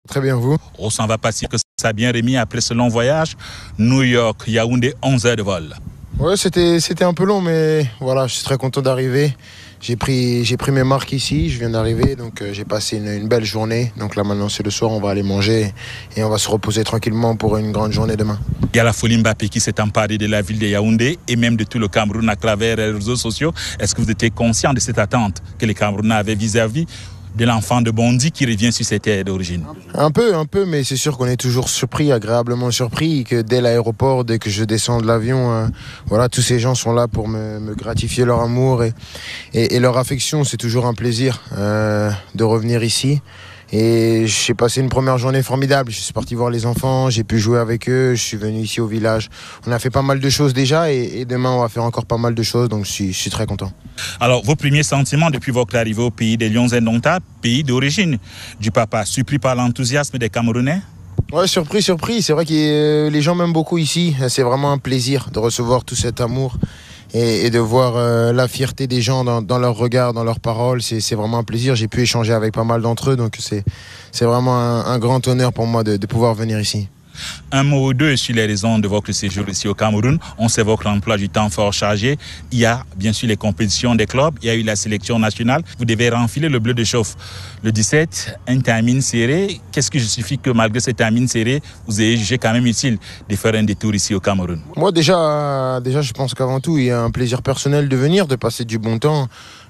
Très bien, vous? On s'en va pas si que ça a bien remis après ce long voyage. New York, Yaoundé, 11 heures de vol. Ouais, c'était un peu long, mais voilà, je suis très content d'arriver. J'ai pris mes marques ici, je viens d'arriver, donc j'ai passé une belle journée. Donc là maintenant c'est le soir, on va aller manger et on va se reposer tranquillement pour une grande journée demain. Il y a la folie Mbappé qui s'est emparée de la ville de Yaoundé et même de tout le Cameroun à travers les réseaux sociaux. Est-ce que vous étiez conscient de cette attente que les Camerounais avaient vis-à-vis de l'enfant de Bondy qui revient sur ses terres d'origine? Un peu, mais c'est sûr qu'on est toujours surpris, agréablement surpris, que dès l'aéroport, dès que je descends de l'avion, voilà, tous ces gens sont là pour me gratifier leur amour et leur affection. C'est toujours un plaisir de revenir ici. Et j'ai passé une première journée formidable. Je suis parti voir les enfants, j'ai pu jouer avec eux, je suis venu ici au village. On a fait pas mal de choses déjà et demain on va faire encore pas mal de choses, donc je suis très content. Alors, vos premiers sentiments depuis votre arrivée au pays des Lions indomptables, pays d'origine du papa, surpris par l'enthousiasme des Camerounais? Ouais, surpris. C'est vrai que les gens m'aiment beaucoup ici. C'est vraiment un plaisir de recevoir tout cet amour et de voir la fierté des gens dans leurs regards, dans leurs paroles. C'est vraiment un plaisir. J'ai pu échanger avec pas mal d'entre eux, donc c'est vraiment un grand honneur pour moi de pouvoir venir ici. Un mot ou deux sur les raisons de votre séjour ici au Cameroun. On sait votre emploi du temps fort chargé. Il y a bien sûr les compétitions des clubs. Il y a eu la sélection nationale. Vous devez renfiler le bleu de chauffe. Le 17, un timing serré. Qu'est-ce qui justifie que malgré ce timing serré, vous ayez jugé quand même utile de faire un détour ici au Cameroun? Moi déjà je pense qu'avant tout, il y a un plaisir personnel de venir, de passer du bon temps.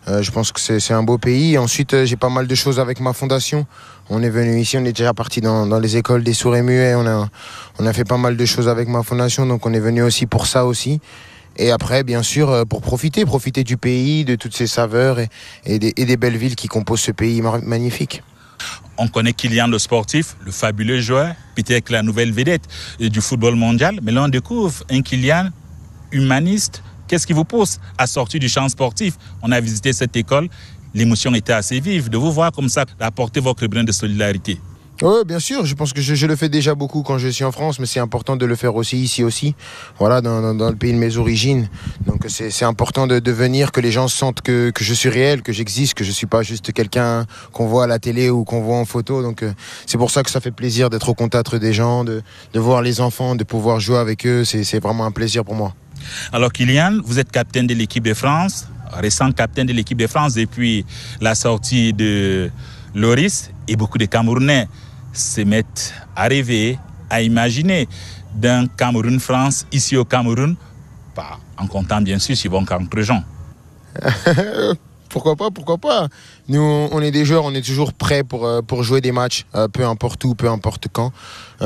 Je pense que c'est un beau pays. Ensuite, j'ai pas mal de choses avec ma fondation. On est venu ici, on est déjà parti dans les écoles des sourds et muets. On a fait pas mal de choses avec ma fondation, donc on est venu aussi pour ça aussi. Et après, bien sûr, pour profiter du pays, de toutes ses saveurs et des belles villes qui composent ce pays magnifique. On connaît Kylian le sportif, le fabuleux joueur, peut-être la nouvelle vedette du football mondial. Mais là, on découvre un Kylian humaniste. Qu'est-ce qui vous pousse à sortir du champ sportif? On a visité cette école. L'émotion était assez vive de vous voir comme ça, apporter votre brin de solidarité. Oui, bien sûr. Je pense que je le fais déjà beaucoup quand je suis en France, mais c'est important de le faire aussi ici aussi. Voilà, dans le pays de mes origines. Donc c'est important de venir, que les gens sentent que je suis réel, que j'existe, que je suis pas juste quelqu'un qu'on voit à la télé ou qu'on voit en photo. Donc c'est pour ça que ça fait plaisir d'être au contact des gens, de voir les enfants, de pouvoir jouer avec eux. C'est vraiment un plaisir pour moi. Alors Kylian, vous êtes capitaine de l'équipe de France, récent capitaine de l'équipe de France depuis la sortie de Loris, et beaucoup de Camerounais se mettent à rêver, à imaginer d'un Cameroun-France ici au Cameroun, pas en comptant bien sûr sur vos contre-gens. Pourquoi pas. Nous, on est des joueurs, on est toujours prêts pour jouer des matchs, peu importe où, peu importe quand.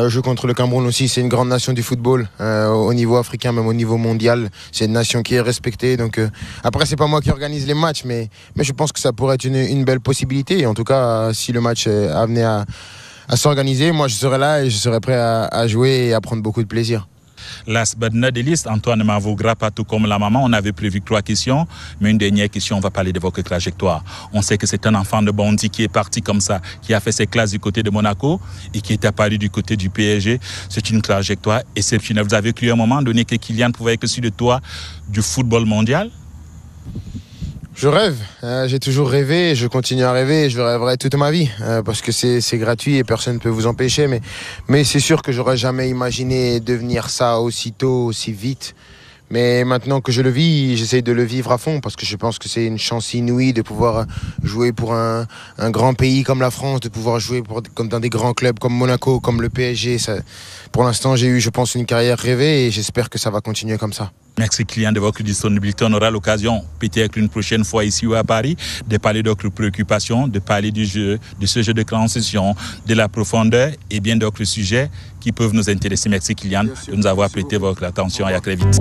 Jouer contre le Cameroun aussi, c'est une grande nation du football, au niveau africain, même au niveau mondial. C'est une nation qui est respectée. Donc, après, c'est pas moi qui organise les matchs, mais je pense que ça pourrait être une belle possibilité. En tout cas, si le match amenait à s'organiser, moi je serais là et je serais prêt à jouer et à prendre beaucoup de plaisir. Last but not least, Antoine Mavougra, pas tout comme la maman, on avait prévu 3 questions, mais une dernière question, on va parler de votre trajectoire. On sait que c'est un enfant de Bondy qui est parti comme ça, qui a fait ses classes du côté de Monaco et qui est apparu du côté du PSG. C'est une trajectoire exceptionnelle. Vous avez cru à un moment donné que Kylian pouvait être sur le toit du football mondial? Je rêve, j'ai toujours rêvé, je continue à rêver et je rêverai toute ma vie parce que c'est gratuit et personne ne peut vous empêcher, mais c'est sûr que j'aurais jamais imaginé devenir ça aussitôt, aussi vite. Mais maintenant que je le vis, j'essaie de le vivre à fond parce que je pense que c'est une chance inouïe de pouvoir jouer pour un grand pays comme la France, de pouvoir jouer comme dans des grands clubs comme Monaco, comme le PSG. Pour l'instant, j'ai eu, je pense, une carrière rêvée et j'espère que ça va continuer comme ça. Merci Kylian de votre disponibilité. On aura l'occasion, peut-être une prochaine fois ici ou à Paris, de parler d'autres préoccupations, de parler du jeu, de ce jeu de transition, de la profondeur et bien d'autres sujets qui peuvent nous intéresser. Merci Kylian de nous avoir prêté votre attention et à très vite.